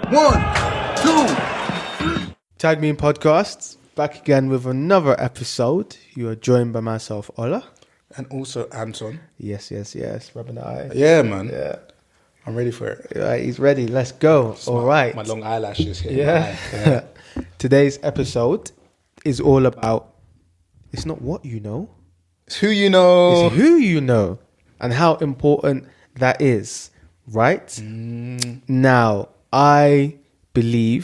1, 2. Tag Me In Podcasts, back again with another episode. You are joined by myself, Ola. And also Anton. Yes, rubbing the eye. Yeah, man. Yeah. I'm ready for it. Right, he's ready. Let's go. All right. My long eyelashes here. Yeah. Today's episode is all about, it's not what you know. It's who you know. It's who you know and how important that is, right? Now, I read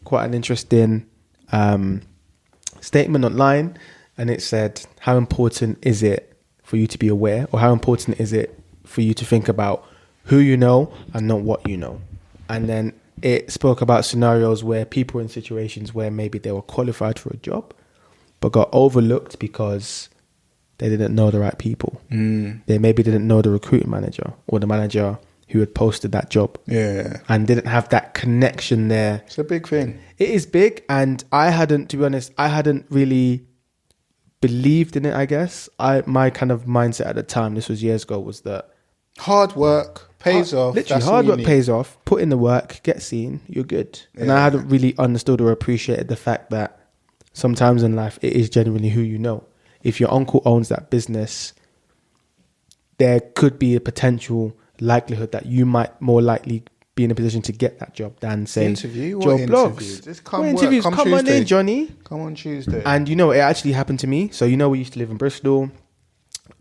quite an interesting statement online, and it said, how important is it for you to be aware, or how important is it for you to think about who you know and not what you know? And then it spoke about scenarios where people in situations where maybe they were qualified for a job but got overlooked because they didn't know the right people. They maybe didn't know the recruiting manager or the manager who had posted that job. Yeah. And didn't have that connection there. It's a big thing. It is big. And to be honest, I hadn't really believed in it, I guess. My kind of mindset at the time, this was years ago, was that hard work pays off. Literally, hard work pays off. Put in the work, get seen, you're good. And I hadn't really understood or appreciated the fact that sometimes in life, it is genuinely who you know. If your uncle owns that business, there could be a potential likelihood that you might more likely be in a position to get that job than, say, interview. Joe What Blogs. interviews? Just What interviews? Come on in, Johnny. Come on Tuesday. And you know, it actually happened to me. So, we used to live in Bristol.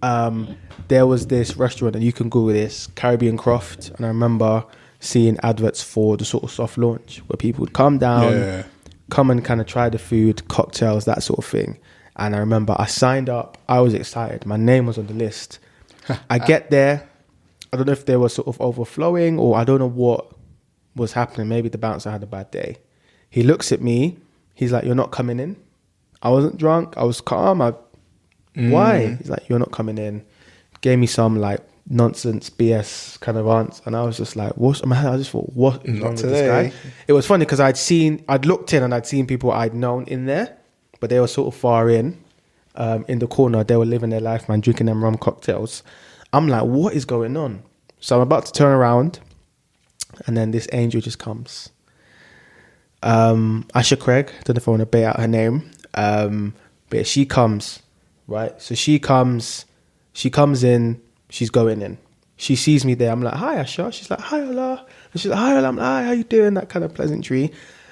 There was this restaurant, and you can Google this, Caribbean Croft. And I remember seeing adverts for the sort of soft launch where people would come down, come and kind of try the food, cocktails, that sort of thing. And I remember I signed up. I was excited. My name was on the list. I get there. I don't know if they were sort of overflowing, or I don't know what was happening. Maybe the bouncer had a bad day. He looks at me. He's like, "You're not coming in." I wasn't drunk. I was calm. Why? He's like, "You're not coming in." Gave me some like nonsense BS kind of answer, and I was just like, "What?" I just thought, "What is wrong with this guy?" It was funny because I'd looked in and I'd seen people I'd known in there, but they were sort of far in the corner. They were living their life, man, drinking them rum cocktails. I'm like, what is going on? So I'm about to turn around, and then this angel just comes. Asha Craig, don't know if I want to bait out her name, but she comes, right? So she comes in, she's going in. She sees me there. I'm like, "Hi, Asha." She's like, "Hi, Ola." And she's like, "Hi, Ola." I'm like, "Hi, how you doing?" That kind of pleasantry.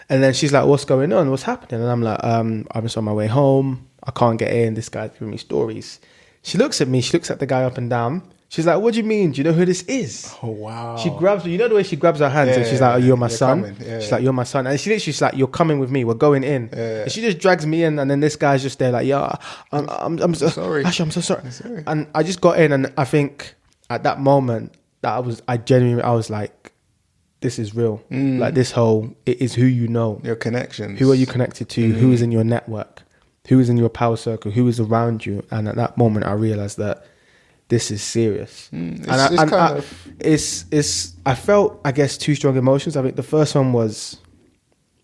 And then she's like, "What's going on? What's happening?" And I'm like, "I'm just on my way home. I can't get in. This guy's giving me stories." She looks at me. She looks at the guy up and down. She's like, "What do you mean? Do you know who this is?" Oh, wow. She grabs me. You know the way she grabs her hands and she's like, "Oh, you're my son." She's like, "You're my son." And she's like, "You're coming with me. We're going in." And she just drags me in. And then this guy's just there like, "Yeah, I'm so sorry. Asha, I'm so sorry." And I just got in. And I think at that moment that I was like, this is real. Like this whole, it is who you know. Your connections. Who are you connected to? Who is in your network? Who is in your power circle? Who is around you? And at that moment, I realized that this is serious. I felt, I guess, two strong emotions. I think the first one was,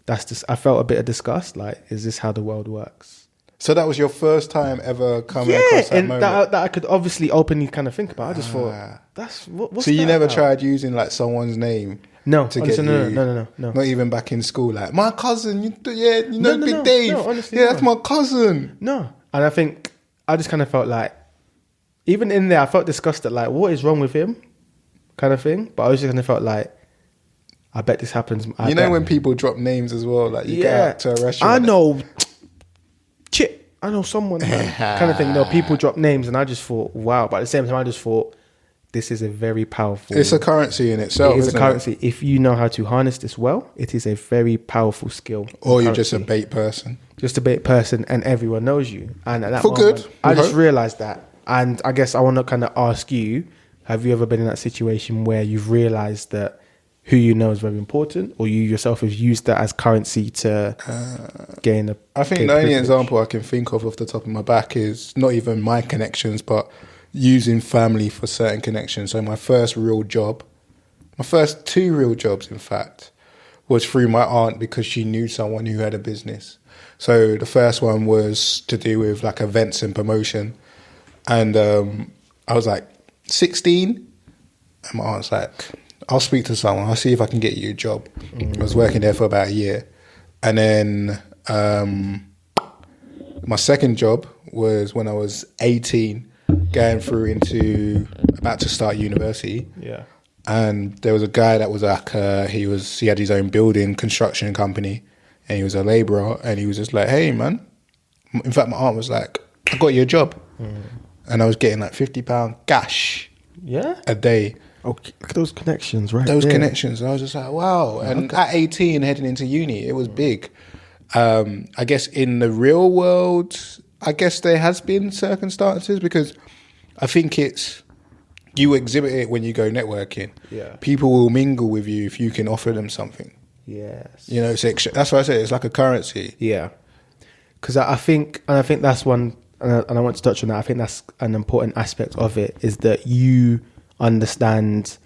I felt a bit of disgust. Like, is this how the world works? So that was your first time ever coming across that moment? That I could obviously openly kind of think about. I just thought, what's so you that never about? Tried using like someone's name? No, to honestly, get no. Not even back in school, like, "My cousin, Big Dave. No, honestly, that's my cousin." No. And I think I just kind of felt like, even in there, I felt disgusted, like, what is wrong with him? Kind of thing. But I was just kind of felt like, I bet this happens. When people drop names as well, like you get out to a restaurant. I know someone, kind of thing. No, people drop names and I just thought, wow. But at the same time, I just thought, this is a very powerful... It's a currency in itself, It is a currency. If you know how to harness this well, it is a very powerful skill. Or you're just a bait person. Just a bait person and everyone knows you. And at that For moment, good. I just realised that. And I guess I want to kind of ask you, have you ever been in that situation where you've realised that who you know is very important, or you yourself have used that as currency to gain a... I think the only example I can think of off the top of my back is not even my connections, but using family for certain connections. So my first real job, my first two real jobs, in fact, was through my aunt because she knew someone who had a business. So the first one was to do with like events and promotion. And I was like 16, and my aunt's like, I'll speak to someone. I'll see if I can get you a job. I was working there for about a year. And then my second job was when I was 18, going through into about to start university. Yeah. And there was a guy that was like, he had his own building construction company, and he was a labourer, and he was just like, hey, man. In fact, my aunt was like, I got you a job. And I was getting like £50 cash a day. Oh, look at those connections, right? Those connections. And I was just like, wow. And at 18, heading into uni, it was big. I guess in the real world, I guess there has been circumstances, because I think you exhibit it when you go networking. Yeah. People will mingle with you if you can offer them something. Yes. You know, that's why I say it's like a currency. Yeah. Because I think that's one, and I want to touch on that. I think that's an important aspect of it, is that you understand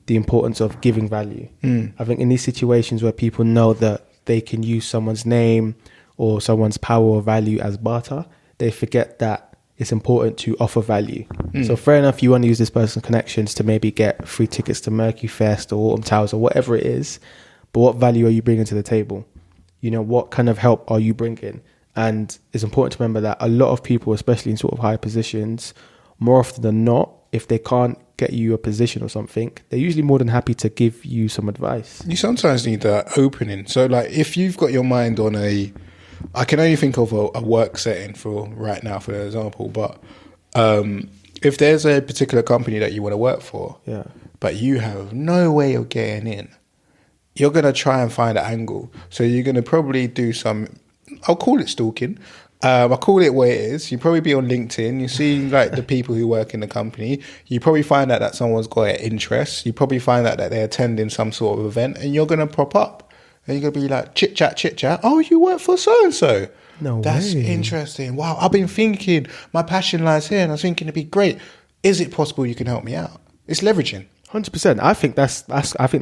the importance of giving value. I think in these situations where people know that they can use someone's name or someone's power or value as barter, they forget that it's important to offer value. So fair enough, you want to use this person's connections to maybe get free tickets to Mercury Fest or Autumn Towers or whatever it is, but what value are you bringing to the table? You know, what kind of help are you bringing? And it's important to remember that a lot of people, especially in sort of high positions, more often than not, if they can't get you a position or something, they're usually more than happy to give you some advice. You sometimes need that opening. So like if you've got your mind on I can only think of a work setting for right now, for example, but if there's a particular company that you want to work for, but you have no way of getting in, you're going to try and find an angle. So you're going to probably do I'll call it stalking. I call it what it is. You probably be on LinkedIn. You see like the people who work in the company. You probably find out that someone's got an interest. You probably find out that they're attending some sort of event, and you're going to pop up. And you're going to be like, chit chat. Oh, you work for so-and-so. No That's way. interesting. Wow, I've been thinking, my passion lies here, and I was thinking it'd be great. Is it possible you can help me out? It's leveraging. 100%. I think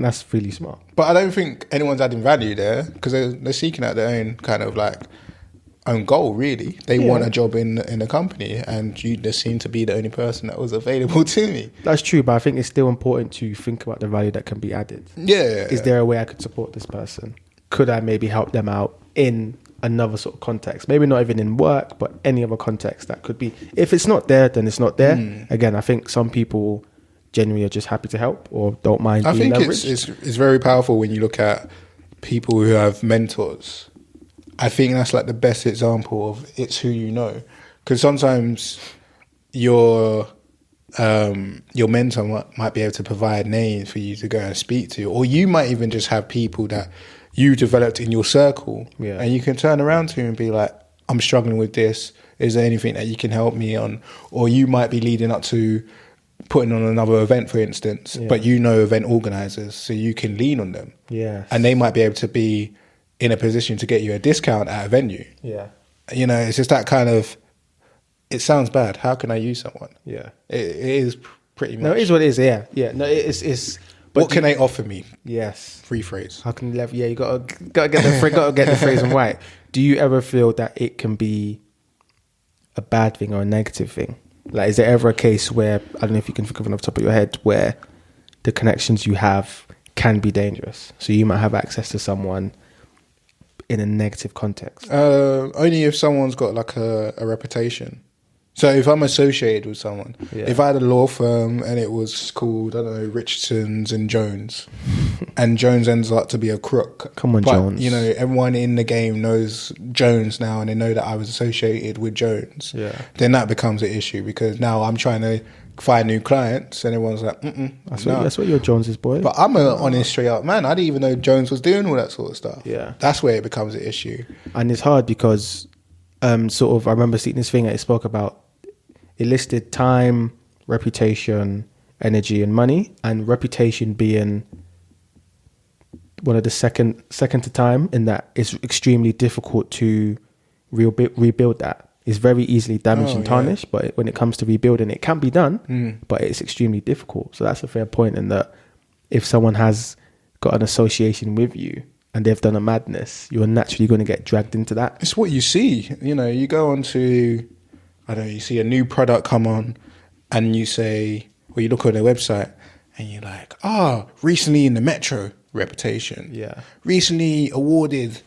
that's really smart. But I don't think anyone's adding value there, because they're seeking out their own kind of like own goal, really. They want a job in the company, and you just seem to be the only person that was available to me. That's true, but I think it's still important to think about the value that can be added. Yeah. Is there a way I could support this person? Could I maybe help them out in another sort of context? Maybe not even in work, but any other context that could be. If it's not there, then it's not there. Again, I think some people genuinely are just happy to help or don't mind being leveraged. It's very powerful when you look at people who have mentors. I think that's like the best example of it's who you know. Because sometimes your mentor might be able to provide names for you to go and speak to, or you might even just have people that you developed in your circle, and you can turn around to and be like, I'm struggling with this. Is there anything that you can help me on? Or you might be leading up to putting on another event, for instance, but you know event organizers, so you can lean on them. And they might be able to be in a position to get you a discount at a venue. You know, it's just that kind of, it sounds bad. How can I use someone? It is pretty much. No, it is what it is. No, it's. What can they offer me? Free phrase. How can you level? You gotta get the phrase on right. Do you ever feel that it can be a bad thing or a negative thing? Like, is there ever a case where, I don't know if you can think of one off the top of your head, where the connections you have can be dangerous? So you might have access to someone in a negative context. Only if someone's got like a reputation. So if I'm associated with someone, if I had a law firm and it was called, I don't know, Richardson's and Jones, and Jones ends up to be a crook. Come on, but, Jones. You know, everyone in the game knows Jones now, and they know that I was associated with Jones. Then that becomes an issue, because now I'm trying to find new clients, and everyone's like, That's what you're Jones's boy. But I'm an honest, straight up man. I didn't even know Jones was doing all that sort of stuff. That's where it becomes an issue. And it's hard because, I remember seeing this thing that it spoke about. It listed time, reputation, energy, and money, and reputation being one of the second to time, in that it's extremely difficult to rebuild that. It's very easily damaged and tarnished, but when it comes to rebuilding, it can be done, but it's extremely difficult. So that's a fair point, in that if someone has got an association with you and they've done a madness, you're naturally going to get dragged into that. It's what you see. You know, you go on to, I don't know, you see a new product come on, and you say, well, you look on their website and you're like, recently in the Metro, reputation. Yeah. Recently awarded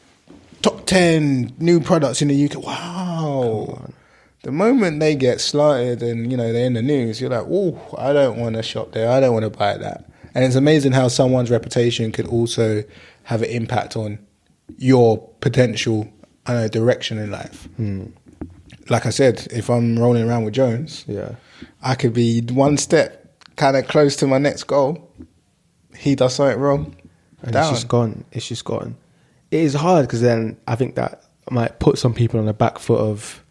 top 10 new products in the UK. Wow. The moment they get slanted and, they're in the news, you're like, oh, I don't want to shop there. I don't want to buy that. And it's amazing how someone's reputation could also have an impact on your potential direction in life. Like I said, if I'm rolling around with Jones, I could be one step kind of close to my next goal. He does something wrong. And it's just gone. It's just gone. It is hard because then I think that might put some people on the back foot of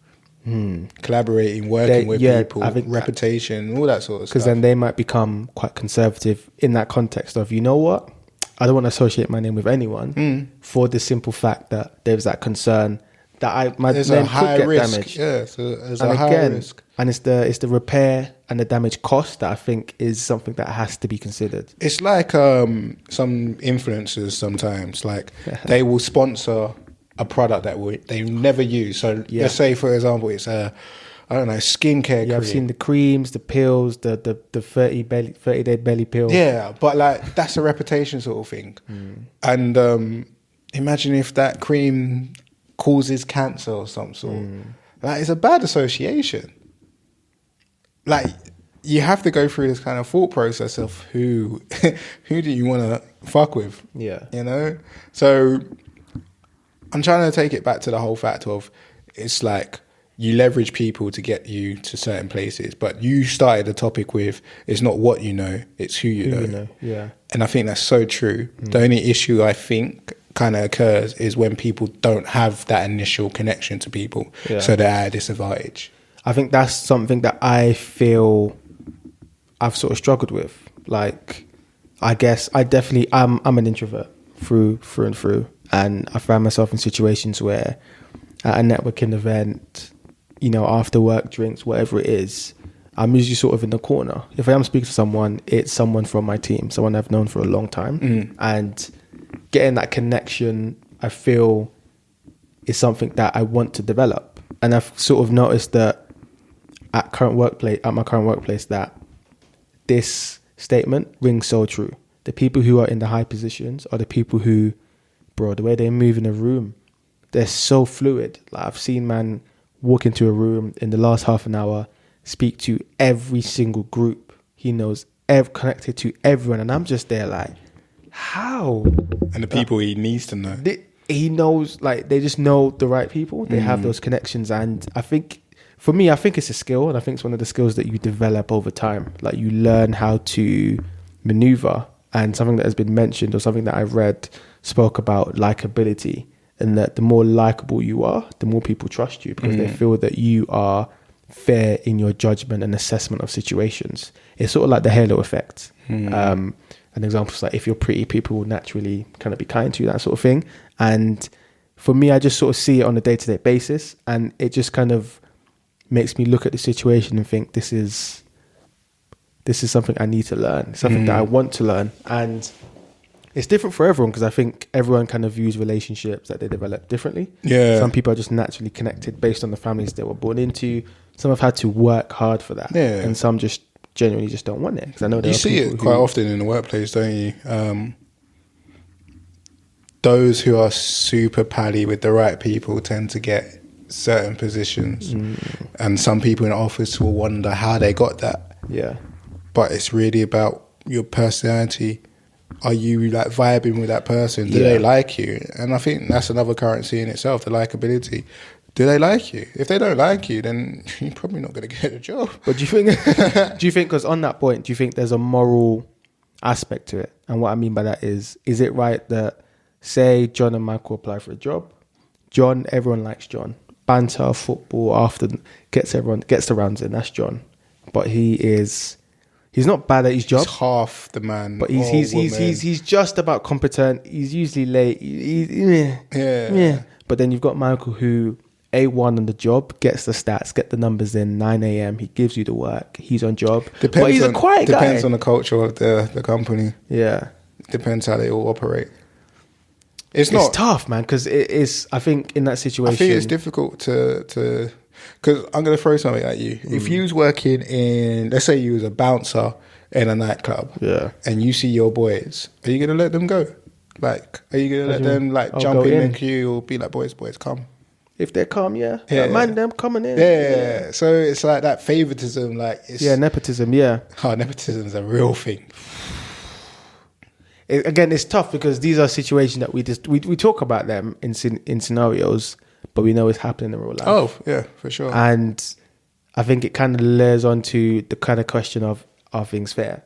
collaborating, working with people, I think reputation, all that sort of stuff. Because then they might become quite conservative in that context of, you know what? I don't want to associate my name with anyone for the simple fact that there's that concern that my there's name a high could get risk. damaged. Yeah, so there's a high risk. And it's the repair and the damage cost that I think is something that has to be considered. It's like some influencers sometimes, like they will sponsor a product that they never use. So let's say, for example, it's skincare cream. I've seen the creams, the pills, the 30-day belly pill. Yeah, but like that's a reputation sort of thing. And imagine if that cream causes cancer or some sort. Like, it's a bad association. Like, you have to go through this kind of thought process of who do you want to fuck with? Yeah. So I'm trying to take it back to the whole fact of, it's like you leverage people to get you to certain places, but you started the topic with, it's not what you know, it's who you know. Yeah. And I think that's so true. The only issue I think kind of occurs is when people don't have that initial connection to people, so they're at a disadvantage. I think that's something that I feel I've sort of struggled with. Like, I guess I'm an introvert through and through, and I found myself in situations where at a networking event, after work drinks, whatever it is, I'm usually sort of in the corner. If I am speaking to someone, it's someone from my team, someone I've known for a long time, and getting that connection, I feel, is something that I want to develop. And I've sort of noticed that at my current workplace, that this statement rings so true. The people who are in the high positions are the people who, bro, the way they move in a room, they're so fluid. Like, I've seen man walk into a room in the last half an hour, speak to every single group. He knows connected to everyone, and I'm just there like, how? And the people he needs to know. He knows, like, they just know the right people. They have those connections, and I think, for me, I think it's a skill, and I think it's one of the skills that you develop over time. Like, you learn how to maneuver, and something that has been mentioned or something that I've read spoke about likability, and that the more likable you are, the more people trust you because they feel that you are fair in your judgment and assessment of situations. It's sort of like the halo effect. An example is like, if you're pretty, people will naturally kind of be kind to you, that sort of thing. And for me, I just sort of see it on a day-to-day basis, and it just kind of makes me look at the situation and think, this is something I need to learn, something that I want to learn. And it's different for everyone, because I think everyone kind of views relationships that they develop differently. Yeah. Some people are just naturally connected based on the families they were born into. Some have had to work hard for that. Yeah. And some just genuinely just don't want it. Because I know you see it quite often in the workplace, don't you? Those who are super pally with the right people tend to get certain positions, and some people in the office will wonder how they got that. Yeah. But it's really about your personality. Are you like vibing with that person? Do they like you? And I think that's another currency in itself, the likability. Do they like you? If they don't like you, then you're probably not going to get a job. But do you think, because on that point, do you think there's a moral aspect to it? And what I mean by that is it right that, say John and Michael apply for a job, John, everyone likes John, banter, football, after gets the rounds in, that's John. But he's not bad at his job. He's half the man. But he's just about competent. He's usually late. Yeah. But then you've got Michael, who A1 on the job, gets the stats, get the numbers in, 9 a.m. He gives you the work. He's on job. But he's a quiet guy. Depends on the culture of the company. Yeah. Depends how they all operate. It's tough, man, because it is, I think, in that situation. I think it's difficult to because I'm going to throw something at you. If you was working in, let's say you was a bouncer in a nightclub, Yeah. and you see your boys, are you gonna let them go? Like, are you gonna let them like jump in the queue or be like, boys, come? If they're calm, yeah. Yeah. Like, mind them coming in. Yeah. So it's like that favoritism, like it's Nepotism, yeah. Oh, nepotism's a real thing. Again, it's tough because these are situations that we talk about them in scenarios, but we know it's happening in real life. Oh, yeah, for sure. And I think it kind of layers onto the kind of question of, are things fair?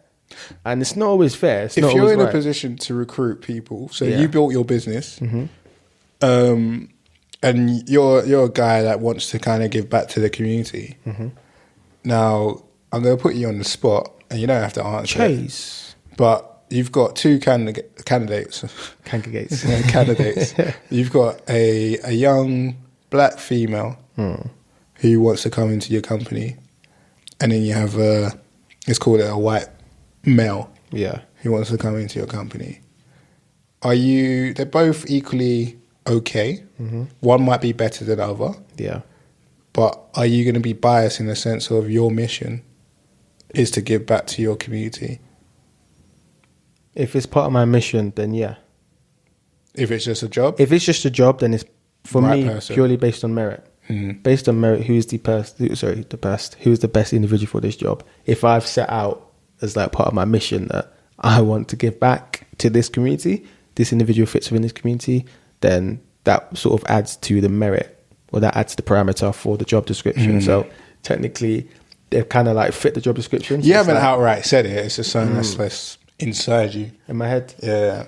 And it's not always fair. It's if not you're always in a right. position to recruit people, so Yeah. you built your business, Mm-hmm. and you're a guy that wants to kind of give back to the community. Mm-hmm. Now, I'm going to put you on the spot, and you don't have to answer it, Chase. but you've got two candidates. Congregates. Candidates. You've got a young black female who wants to come into your company, and then you have let's call it a white male Yeah. who wants to come into your company. They're both equally okay. Mm-hmm. One might be better than the other, Yeah. but are you going to be biased in the sense of your mission is to give back to your community? If it's part of my mission, then yeah. If it's just a job? If it's just a job, then it's, for Right me, person. purely based on merit. Mhm. Based on merit, who's the best individual for this job? If I've set out as like part of my mission that I want to give back to this community, this individual fits within this community, then that sort of adds to the merit, or that adds the parameter for the job description. So technically, they've kind of like fit the job description. You So it's haven't like, outright said it. It's just something that's inside you. in my head. Yeah.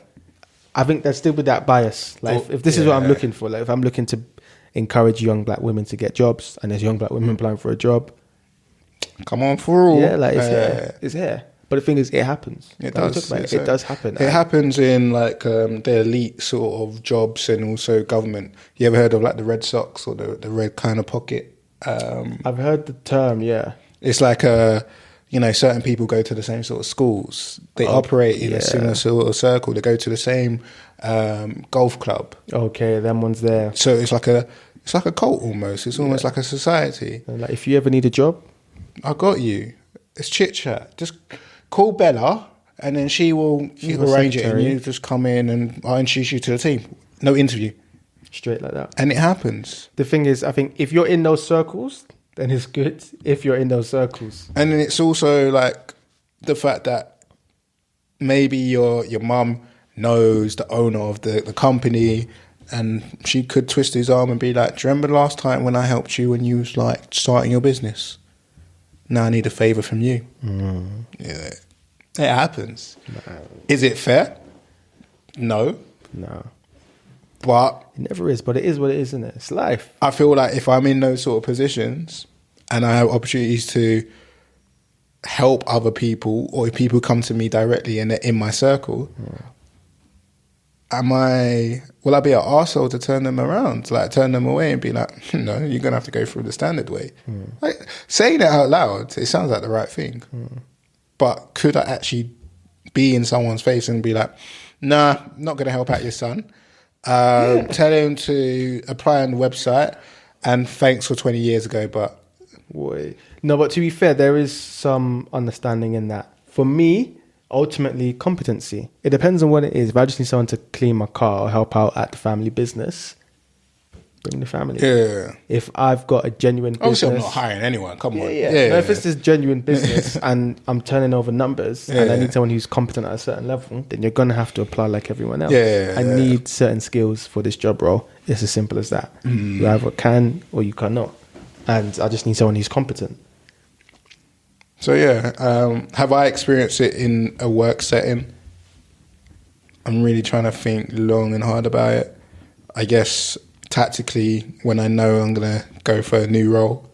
I think there's still with that bias. Like, Well, if this is what I'm yeah. looking for, like if I'm looking to encourage young black women to get jobs, and there's young black women applying for a job, Come on through. yeah, like it's here. It's here. But the thing is, it happens. It Like we does. talk about So it does happen. It happens in like the elite sort of jobs and also government. You ever heard of like the Red Sox or the red kind of pocket? I've heard the term, yeah. It's like certain people go to the same sort of schools. They operate in a similar sort of circle. They go to the same golf club. Okay, them ones there. So it's like a cult almost. It's almost like a society. And like, if you ever need a job, I got you. It's chit chat. Just call Bella, and then she will your arrange it, and secretary. you just come in, and I'll introduce you to the team. No interview, straight like that. and it happens. The thing is, I think if you're in those circles, then it's good. If you're in those circles, And then it's also like the fact that maybe your mum knows the owner of the company, and she could twist his arm and be like, "Do you remember the last time when I helped you when you was like starting your business? Now I need a favour from you." Yeah, it happens. Is it fair? No, no, but it never is. But it is what it is, isn't it? It's life. I feel like if I'm in those sort of positions and I have opportunities to help other people, or if people come to me directly and they're in my circle, will I be an arsehole to turn them around, like turn them away and be like, no, you're going to have to go through the standard way. Like, saying it out loud, it sounds like the right thing. But could I actually be in someone's face and be like, nah, not going to help out your son. Tell him to apply on the website, and thanks for 20 years ago, but... Boy. No, but to be fair, there is some understanding in that. For me, ultimately, competency. It depends on what it is. If I just need someone to clean my car or help out at the family business, bring the family. Yeah. If I've got a genuine business... Obviously, I'm not hiring anyone. Come on. Yeah. No, if it's this genuine business and I'm turning over numbers and I need someone who's competent at a certain level, then you're going to have to apply like everyone else. I need certain skills for this job role. It's as simple as that. You either can or you cannot. And I just need someone who's competent. So, have I experienced it in a work setting? I'm really trying to think long and hard about it. I guess tactically, when I know I'm going to go for a new role,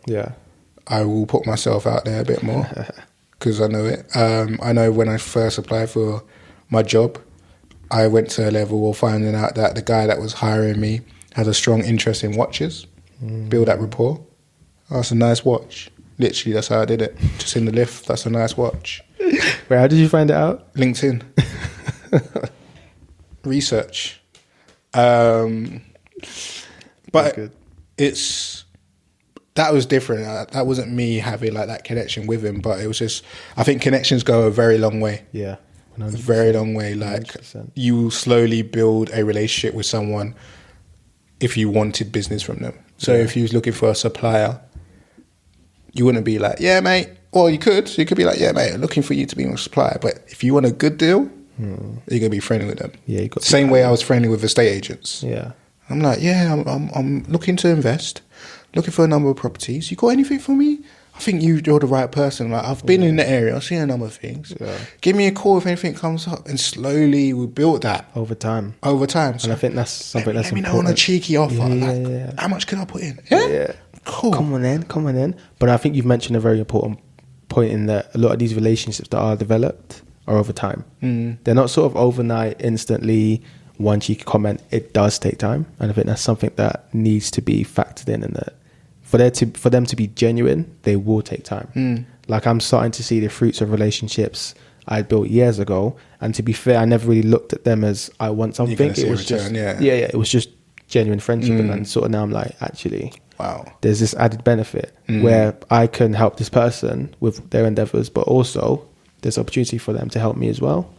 I will put myself out there a bit more because I know it. I know when I first applied for my job, I went to a level of finding out that the guy that was hiring me had a strong interest in watches, build that rapport. Oh, that's a nice watch. Literally, that's how I did it. Just in the lift, that's a nice watch. Wait, how did you find it out? LinkedIn. Research. But good. it's that was different. That wasn't me having like that connection with him, but it was just, I think connections go a very long way. Yeah. A very long way. Like 100%. you will slowly build a relationship with someone if you wanted business from them. So if you was looking for a supplier, you wouldn't be like, yeah, mate. Or you could be like, yeah, mate, I'm looking for you to be my supplier. But if you want a good deal, you're going to be friendly with them. Yeah, you got same way I was friendly with estate agents. Yeah. I'm like, yeah, I'm looking to invest, looking for a number of properties. You got anything for me? I think you're the right person. Like, I've been in the area, I've seen a number of things. Yeah. Give me a call if anything comes up. And slowly we built that. Over time. So and I think that's something that's important. Let me know on a cheeky offer. Yeah. How much can I put in? Yeah. Cool. Come on in. But I think you've mentioned a very important point in that a lot of these relationships that are developed are over time. They're not sort of overnight, instantly, one cheeky comment. It does take time. And I think that's something that needs to be factored in that for them to be genuine, they will take time. Like, I'm starting to see the fruits of relationships I built years ago. And to be fair, I never really looked at them as I want something. It was just, it was just genuine friendship. And then sort of now I'm like, actually, wow, there's this added benefit where I can help this person with their endeavors, but also there's opportunity for them to help me as well.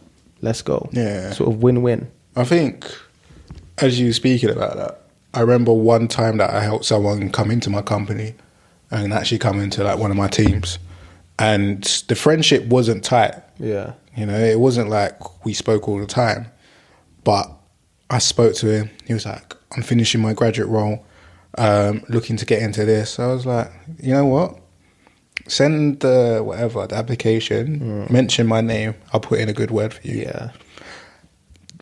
Let's go. Yeah. Sort of win-win. I think as you were speaking about that, I remember one time that I helped someone come into my company and actually come into like one of my teams, and the friendship wasn't tight. Yeah. You know, it wasn't like we spoke all the time, but I spoke to him. He was like, I'm finishing my graduate role, looking to get into this. I was like, you know what? Send the application, mention my name. I'll put in a good word for you. Yeah.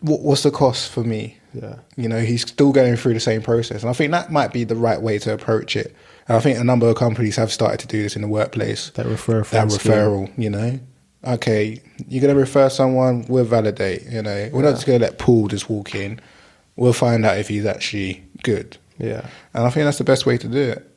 What's the cost for me? Yeah. You know, he's still going through the same process. And I think that might be the right way to approach it. And I think a number of companies have started to do this in the workplace. That referral, you know. Okay, you're going to refer someone, we'll validate, you know. We're not just going to let Paul just walk in. We'll find out if he's actually good. Yeah. And I think that's the best way to do it.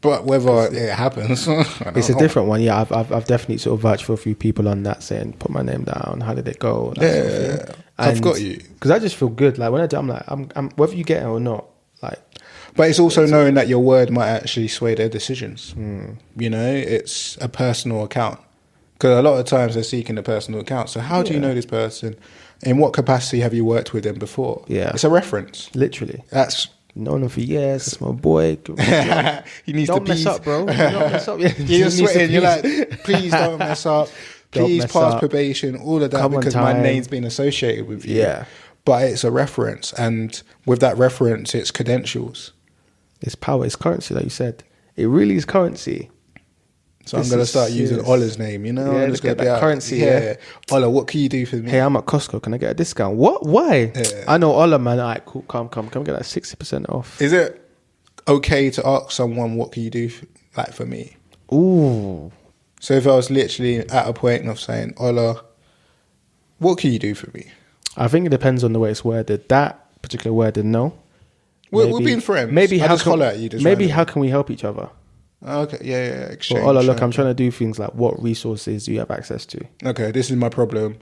But whether it happens, it's a different one. Yeah, I've definitely sort of vouched for a few people on that, saying put my name down. How did it go? Sort of I've got you, because I just feel good. Like when I do, I'm like, I'm whether you get it or not. Like, but it's also knowing that your word might actually sway their decisions. You know, it's a personal account, because a lot of times they're seeking a personal account. So how do you know this person? In what capacity have you worked with them before? Yeah, it's a reference. Literally, that's. Known him for years. That's my boy. He needs don't to mess up, bro. Don't mess up. You're sweating. You're like, please don't mess up. Please pass probation. All of that, because my name's been associated with you. Yeah. But it's a reference, and with that reference, it's credentials. It's power. It's currency, like you said. It really is currency. So I'm going to start using Ola's name, you know? Yeah, let's get that currency. Yeah. Ola, what can you do for me? Hey, I'm at Costco. Can I get a discount? What? Why? Yeah. I know Ola, man. All right, cool. Come get that 60% off. Is it okay to ask someone, what can you do for me? Ooh. So if I was literally at a point of saying, Ola, what can you do for me? I think it depends on the way it's worded. That particular worded, no. We're being friends. Maybe how can we help each other? Okay, yeah. Exchange. Well, look, I'm trying to do things like, what resources do you have access to? Okay, this is my problem.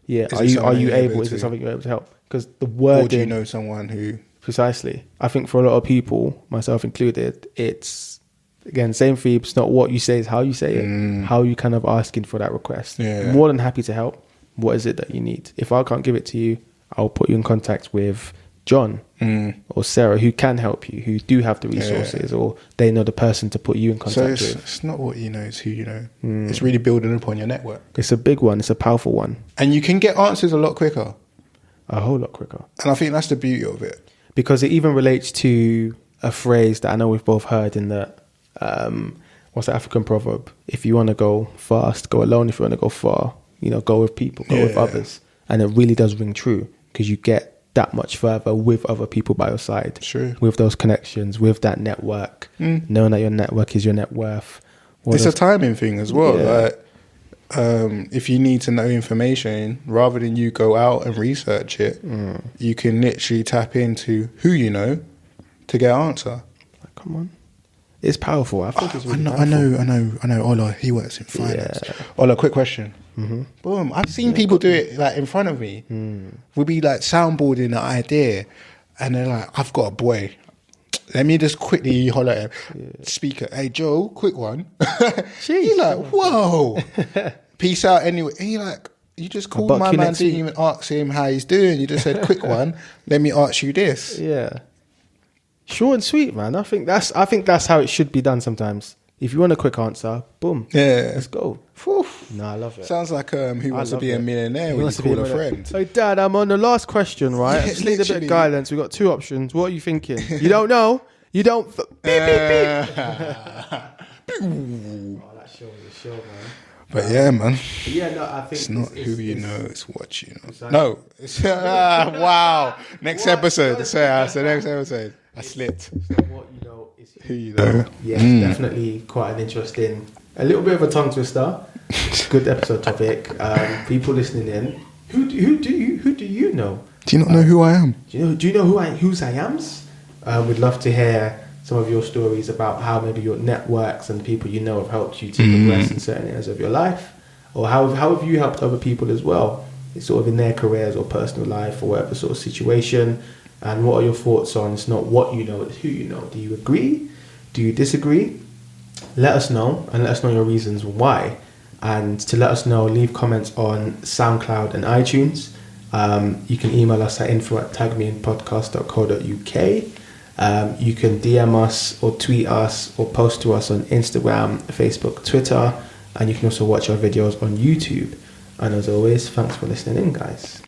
Yeah, are you able? Is it something you're able to help? Because the word. Or do you know someone who? Precisely. I think for a lot of people, myself included, it's again same for you. It's not what you say, it's how you say it. How you kind of asking for that request. Yeah. More than happy to help. What is it that you need? If I can't give it to you, I'll put you in contact with John or Sarah, who can help you, who do have the resources, or they know the person to put you in contact with. It's not what you know, it's who you know. It's really building upon your network. It's a big one. It's a powerful one. And you can get answers a lot quicker. A whole lot quicker. And I think that's the beauty of it. Because it even relates to a phrase that I know we've both heard in the, what's the African proverb? If you want to go fast, go alone. If you want to go far, go with people, go with others. And it really does ring true, because you get that much further with other people by your side. Sure. With those connections, with that network, knowing that your network is your net worth. It's a timing thing as well. Yeah. Like, if you need to know information, rather than you go out and research it, you can literally tap into who you know to get an answer. Like, come on. It's powerful. I think it's really powerful. I know. Ola, he works in finance. Yeah. Ola, quick question. Boom. I've seen people do it like in front of me. We'll be like soundboarding an idea, and they're like, I've got a boy. let me just quickly holler at him. Speaker, hey Joe, quick one. He's like, whoa. Peace out anyway. He like, you just called my man, didn't even ask him how he's doing. You just said, quick one. Let me ask you this. Yeah. Short and sweet, man. I think that's how it should be done sometimes. If you want a quick answer, boom. Yeah. Let's go. Whew. No, I love it. Sounds like Who Wants to Be a Millionaire when you call a friend. So, Dad, I'm on the last question, right? Yeah, I just need a bit of guidance. We've got two options. What are you thinking? You don't know? You don't... Beep, beep, beep. Oh, that show was a show, man. But yeah, man. But yeah, no, I think... It's not who you know, it's what you know. Exactly. No. It's, wow. Next episode. That's the next episode. I slipped. It's not what you know, it's who you know. Yeah, it's definitely quite an interesting... A little bit of a tongue twister. Good episode topic. People listening in. Who do you know? Do you not know who I am? Do you know whose I am's? We'd love to hear some of your stories about how maybe your networks and the people you know have helped you to progress in certain areas of your life, or how have you helped other people as well, sort of in their careers or personal life or whatever sort of situation. And what are your thoughts on? It's not what you know, it's who you know. Do you agree? Do you disagree? Let us know, and let us know your reasons why. And to let us know, leave comments on SoundCloud and iTunes. You can email us at info@tagmeinpodcast.co.uk. You can DM us or tweet us or post to us on Instagram, Facebook, Twitter, and you can also watch our videos on YouTube. And as always, thanks for listening in, guys.